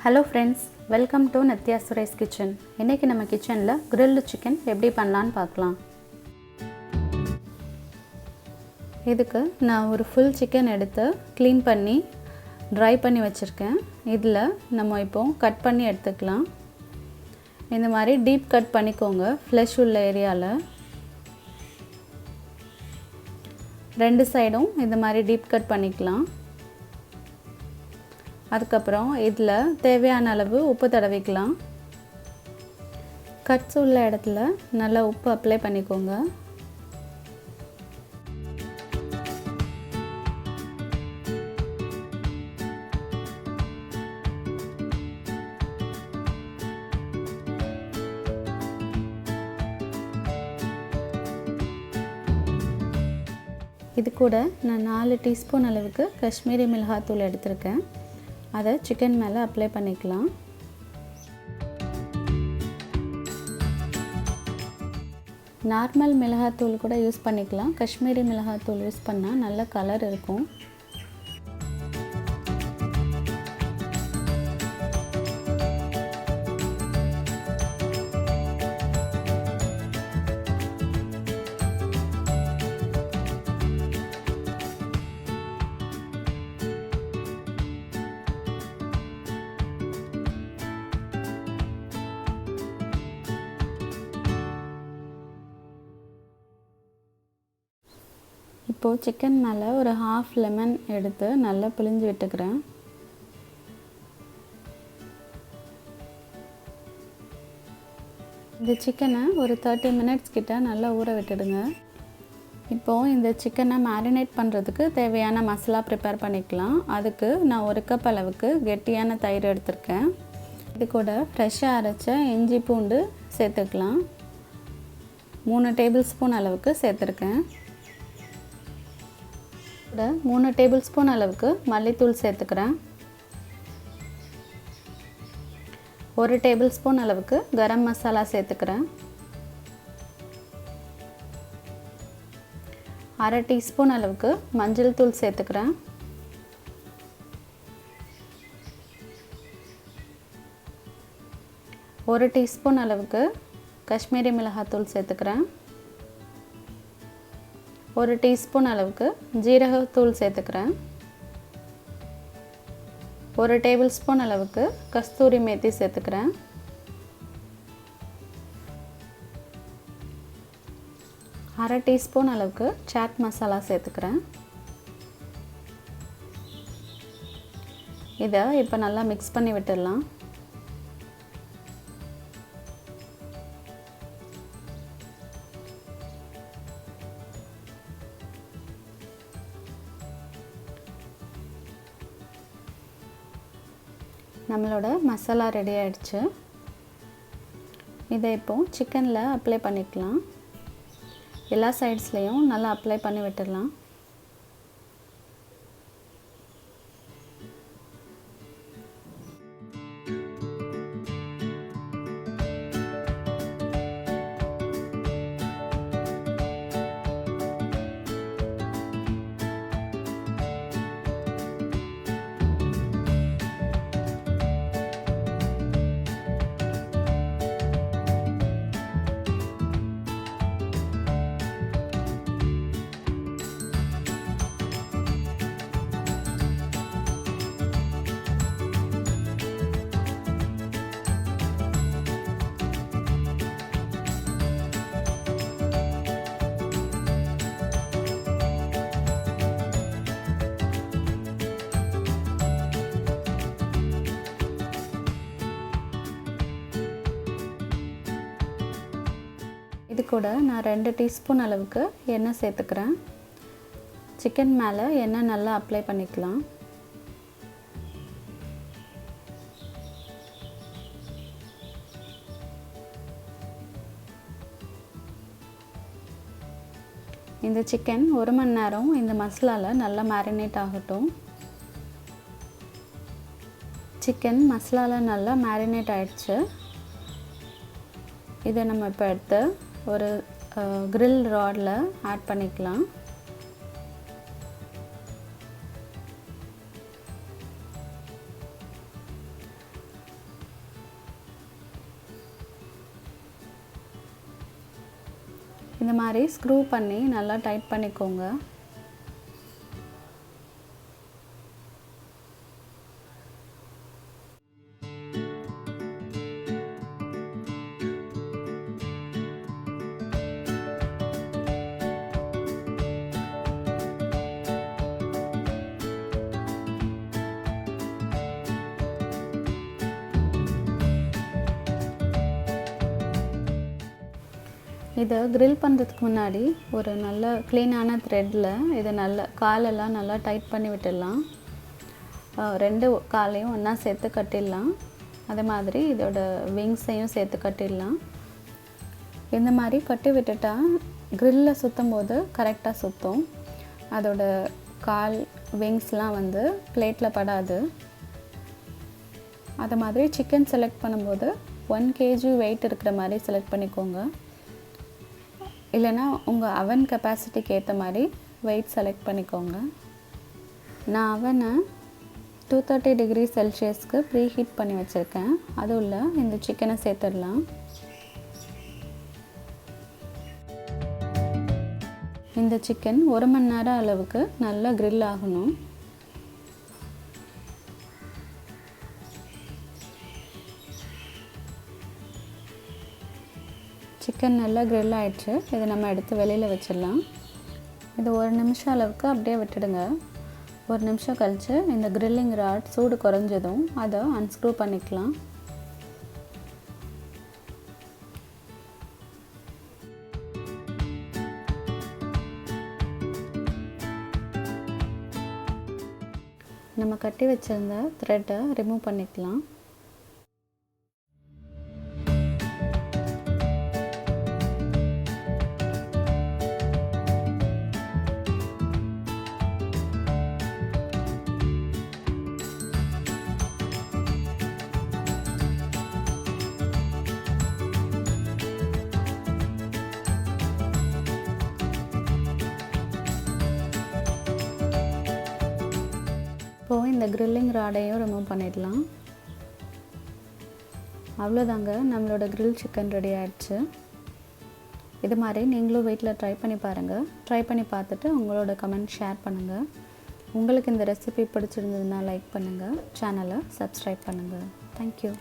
Hello friends, welcome to Nithya Suresh kitchen. இன்னைக்கு நம்ம கிச்சன்ல grilled chicken எப்படி பண்ணலாம்னு பார்க்கலாம். இதுக்கு நான் ஒரு full chicken எடுத்து clean பண்ணி dry பண்ணி வச்சிருக்கேன். இதுல நம்ம இப்போ கட் பண்ணி எடுத்துக்கலாம். இந்த மாதிரி deep cut பண்ணிக்கோங்க flesh உள்ள ஏரியால. ரெண்டு சைடும் இந்த மாதிரி deep cut பண்ணிக்கலாம். அதுக்கப்புறம் இதில் தேவையான அளவு உப்பு தடவிக்கலாம். கட்ஸ் உள்ள இடத்துல நல்லா உப்பு அப்ளை பண்ணிக்கோங்க. இது கூட நான் 4 டீஸ்பூன் அளவுக்கு காஷ்மீரி மிளகாய்த்தூள் எடுத்திருக்கேன். அதை சிக்கன் மேலே அப்ளை பண்ணிக்கலாம். நார்மல் மிளகாய்த்தூள் கூட யூஸ் பண்ணிக்கலாம். காஷ்மீரி மிளகாய்த்தூள் யூஸ் பண்ணால் நல்ல கலர் இருக்கும். இப்போ சிக்கன் மேலே ஒரு half லெமன் எடுத்து நல்லா பிழிஞ்சு விட்டுக்கிறேன். இந்த சிக்கனை ஒரு 30 மினிட்ஸ் கிட்ட நல்லா ஊற விட்டுடுங்க. இப்போ இந்த சிக்கனை மேரினேட் பண்ணுறதுக்கு தேவையான மசாலா ப்ரிப்பேர் பண்ணிக்கலாம். அதுக்கு நான் 1 கப் அளவுக்கு கெட்டியான தயிர் எடுத்திருக்கேன். இது கூட ஃப்ரெஷ்ஷாக அரைச்ச இஞ்சி பூண்டு சேர்த்துக்கலாம். 3 டேபிள் ஸ்பூன் அளவுக்கு சேர்த்துருக்கேன். 3 டேபிள் ஸ்பூன் அளவுக்கு மல்லித்தூள் சேர்த்துக்கிறேன். 1 டேபிள் ஸ்பூன் அளவுக்கு கரம் மசாலா சேர்த்துக்கிறேன். 1/2 டீஸ்பூன் அளவுக்கு மஞ்சள் தூள் சேர்த்துக்கிறேன். 1 டீஸ்பூன் அளவுக்கு காஷ்மீரி மிளகாய்த்தூள் சேர்த்துக்கிறேன். 1 டீஸ்பூன் அளவுக்கு ஜீரகத்தூள் சேர்த்துக்கிறேன். 1 டேபிள் ஸ்பூன் அளவுக்கு கஸ்தூரி மேத்தி சேர்த்துக்கிறேன். 1/2 டீஸ்பூன் அளவுக்கு சாட் மசாலா சேர்த்துக்கிறேன். இதை இப்போ நல்லா மிக்ஸ் பண்ணி விட்டுடலாம். நம்மளோட மசாலா ரெடி ஆயிடுச்சு. இதை இப்போ சிக்கனில் அப்ளை பண்ணிக்கலாம். எல்லா சைட்ஸ்லேயும் நல்லா அப்ளை பண்ணி விட்டுடலாம். இது கூட நான் 2 டீஸ்பூன் அளவுக்கு எண்ணெய் சேர்த்துக்கிறேன். சிக்கன் மேலே எண்ணெய் நல்லா அப்ளை பண்ணிக்கலாம். இந்த சிக்கன் 1 மணி நேரம் இந்த மசாலாவில் நல்லா மேரினேட் ஆகட்டும். சிக்கன் மசாலாவில் நல்லா மேரினேட் ஆயிடுச்சு. இதை நம்ம இப்போ எடுத்து ஒரு grill rodல ஆட் பண்ணிக்கலாம். இந்த மாதிரி ஸ்க்ரூ பண்ணி நல்லா டைட் பண்ணிக்கோங்க. இதை grill பண்ணுறதுக்கு முன்னாடி ஒரு நல்ல க்ளீனான த்ரெட்டில் இதை நல்லா காலெல்லாம் நல்லா டைட் பண்ணி விட்டுடலாம். 2 காலையும் ஒன்றா சேர்த்து கட்டிடலாம். அதே மாதிரி இதோட விங்ஸையும் சேர்த்து கட்டிடலாம். இந்த மாதிரி கட்டி விட்டுட்டா க்ரில்லில் சுற்றும் போது கரெக்டாக சுற்றும். அதோட கால் விங்ஸ்லாம் வந்து பிளேட்டில் படாது. அது மாதிரி சிக்கன் செலக்ட் பண்ணும்போது 1 kg வெயிட் இருக்கிற மாதிரி செலக்ட் பண்ணிக்கோங்க. இல்லைனா உங்கள் அவன் கெப்பாசிட்டிக்கு ஏற்ற மாதிரி வெயிட் செலக்ட் பண்ணிக்கோங்க. நான் அவனை 230 டிகிரி செல்சியஸ்க்கு ப்ரீ ஹீட் பண்ணி வச்சுருக்கேன். அது உள்ள இந்த சிக்கனை சேர்த்துடலாம். இந்த சிக்கன் 1 மணி நேரம் அளவுக்கு நல்லா grill ஆகணும். சிக்கன் நல்லா grill ஆகிடுச்சு. இதை நம்ம எடுத்து வெளியில் வச்சிடலாம். இது 1 நிமிஷம் அளவுக்கு அப்படியே விட்டுடுங்க. 1 நிமிஷம் கழித்து இந்த கிரில்லிங் ராட் சூடு குறைஞ்சதும் அதை அன்ஸ்க்ரூ பண்ணிக்கலாம். நம்ம கட்டி வச்சிருந்த த்ரெட்டை ரிமூவ் பண்ணிக்கலாம். இப்போது இந்த கிரில்லிங் ராடையும் ரிமூவ் பண்ணிடலாம். அவ்வளோதாங்க, நம்மளோட கிரில் சிக்கன் ரெடி ஆகிடுச்சு. இது மாதிரி நீங்களும் வீட்டில் ட்ரை பண்ணி பாருங்கள். ட்ரை பண்ணி பார்த்துட்டு உங்களோட கமெண்ட் ஷேர் பண்ணுங்கள். உங்களுக்கு இந்த ரெசிபி பிடிச்சிருந்ததுன்னா லைக் பண்ணுங்கள், சேனலை சப்ஸ்கிரைப் பண்ணுங்கள். தேங்க்யூ.